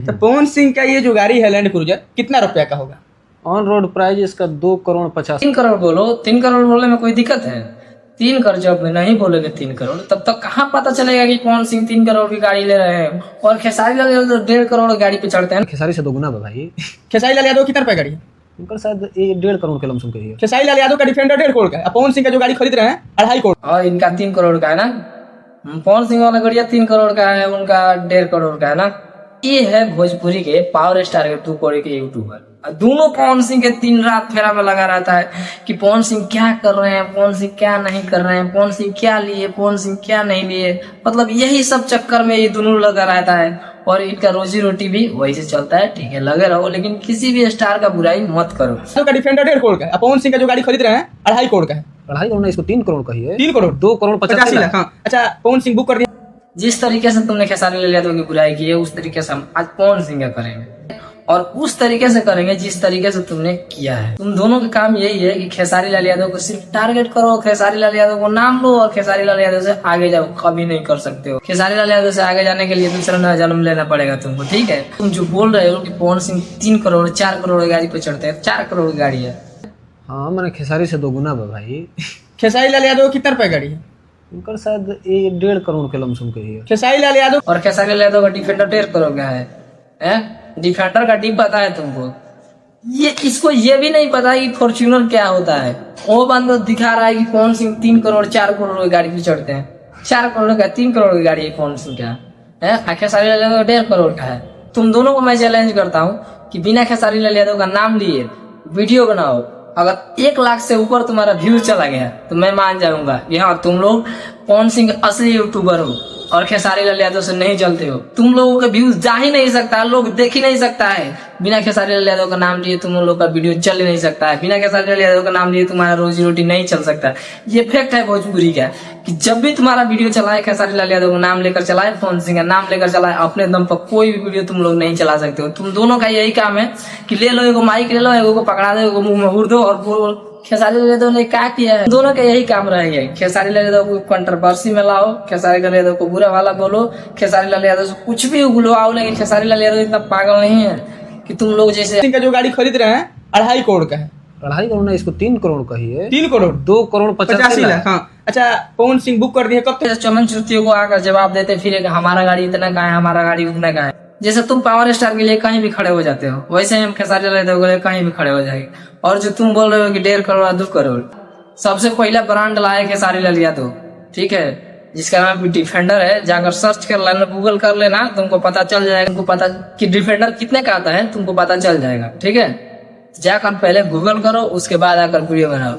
तो पवन सिंह का ये जो गाड़ी है लैंड क्रूजर कितना रुपया का होगा? ऑन रोड प्राइस इसका 2,50,00,000। 3 करोड़ बोलो, 3 करोड़ बोलने में कोई दिक्कत है? 3 करोड़ जब नहीं बोलेंगे 3 करोड़ तब तक कहाँ पता चलेगा कि पवन सिंह 3 करोड़ की गाड़ी ले रहे हैं और खेसारी लाल यादव 1.5 करोड़ गाड़ी पे चढ़ते हैं। खेसारी से 2 गुना भाई। खेसारी लाल यादव कितना रुपया गाड़ी है? उनका शायद 1.5 करोड़ के लमसम कही है। खेसारी लाल यादव का डिफेंडर 1.5 करोड़ का है, पवन सिंह का जो गाड़ी खरीद रहे हैं 2.5 करोड़। और इनका 3 करोड़ का है ना, पवन सिंह वाला गाड़िया 3 करोड़ का है, उनका 1.5 करोड़ का है ना। ये है भोजपुरी के पावर स्टार के 2 करोड़ के यूट्यूबर। दोनों पवन सिंह के दिन रात फेरा में लगा रहता है कि पवन सिंह क्या कर रहे हैं, पवन सिंह क्या नहीं कर रहे हैं, पवन सिंह क्या लिए, पवन सिंह क्या नहीं लिए। मतलब यही सब चक्कर में ये दोनों लगा रहता है और इनका रोजी रोटी भी वही से चलता है। ठीक है, लगे रहो, लेकिन किसी भी स्टार का बुराई मत करो। का डिफेंडर 1.5 करोड़ का है, पवन सिंह का जो गाड़ी खरीद रहे हैं 2.5 करोड़ का है। 2.5 करोड़ इसको 3 करोड़ कही है। 3 करोड़ 2,85,00,000। हाँ। अच्छा, पवन सिंह बुक कर दिया। जिस तरीके से तुमने खेसारी लाल यादव की बुराई की है उस तरीके से हम आज पवन सिंह का करेंगे और उस तरीके से करेंगे जिस तरीके से तुमने किया है। तुम दोनों का काम यही है कि खेसारी लाल यादव को सिर्फ टारगेट करो, खेसारी लाल यादव को नाम लो और खेसारी लाल यादव से आगे जाओ। कभी नहीं कर सकते हो। खेसारी लाल यादव से आगे जाने के लिए दूसरा नया जन्म लेना पड़ेगा तुमको। ठीक है, तुम जो बोल रहे हो कि पवन सिंह 3 करोड़ 4 करोड़ गाड़ी पे चढ़ते हैं, 4 करोड़ गाड़ी है। हाँ, मैंने खेसारी से 2 गुना भाई। खेसारी लाल यादव कितना रुपया गाड़ी है? उनका शायद 1.5 करोड़ के लमसम कही है। खेसारी लाल यादव और खेसारी लाल यादव का डिफेंडर 1.5 करोड़ का है। डिफेंडर का डिप पता है तुमको? ये इसको ये भी नहीं पता कि फॉर्च्यूनर क्या होता है। वो बंदा दिखा रहा है कि पवन सिंह 3 करोड़ 4 करोड़ की गाड़ी पे चढ़ते हैं। 4 करोड़ का 3 करोड़ की गाड़ी है पवन सिंह का है। खेसारी लाल यादव 1.5 करोड़ का है। तुम दोनों को मैं चैलेंज करता हूँ कि बिना खेसारी लाल यादव का नाम लिए वीडियो बनाओ। अगर 1 लाख से ऊपर तुम्हारा व्यू चला गया तो मैं मान जाऊंगा कि हाँ तुम लोग पवन सिंह असली यूट्यूबर हो और खेसारी लाल यादव से नहीं चलते हो। तुम लोगों के व्यूज जा ही नहीं सकता, लोग देख ही नहीं सकता है। बिना खेसारी लाल यादव का नाम लिए तुम लोग का वीडियो चल ही नहीं सकता है। बिना खेसारी लाल यादव का नाम लिए तुम्हारा रोजी रोटी नहीं चल सकता। ये फैक्ट है भोजपुरी का कि जब भी तुम्हारा वीडियो चलाए खेसारी लाल यादव का नाम लेकर चलाए, पवन सिंह का नाम लेकर चलाए, अपने दम पर कोई भी वीडियो तुम लोग नहीं चला सकते हो। तुम दोनों का यही काम है कि ले लो एगो माइक, ले लो एगो को पकड़ा दो, एगो मुंह में हुर दो और बोल। खेसारी लाल यादव ने क्या किया है? दोनों का यही काम रहेगा। खेसारी लाल यादव को कंट्रोवर्सी में लाओ, खेसारी लाल यादव को बुरा वाला बोलो, खेसारी लाल यादव से कुछ भी उगलवाओ, लेकिन खेसारी लाल यादव इतना पागल नहीं है कि तुम लोग जैसे सिंह का जो गाड़ी खरीद रहे हैं 2.5 करोड़ का है। 2.5 करोड़ ना, इसको 3 करोड़ कही है। 3 करोड़ 2,85,00,000। हाँ। अच्छा, पवन सिंह बुक कर दिए कब तक? चमन श्रुतियों को आकर जवाब देते फिर हमारा गाड़ी इतना का है, हमारा गाड़ी उतना का है। जैसे तुम पावर स्टार के लिए कहीं भी खड़े हो जाते हो वैसे हम खेसारी लाल यादव के लिए कहीं भी खड़े हो जाएंगे। और जो तुम बोल रहे हो कि 1.5 करोड़ 2 करोड़, सबसे पहला ब्रांड लाए खेसारी लाल यादव। ठीक है, जिसका नाम डिफेंडर है। जाकर सर्च कर लेना, गूगल कर लेना, तुमको पता चल जाएगा। तुमको पता कि डिफेंडर कितने का आता है तुमको पता चल जाएगा। ठीक है, जाकर पहले गूगल करो, उसके बाद आकर वीडियो बनाओ।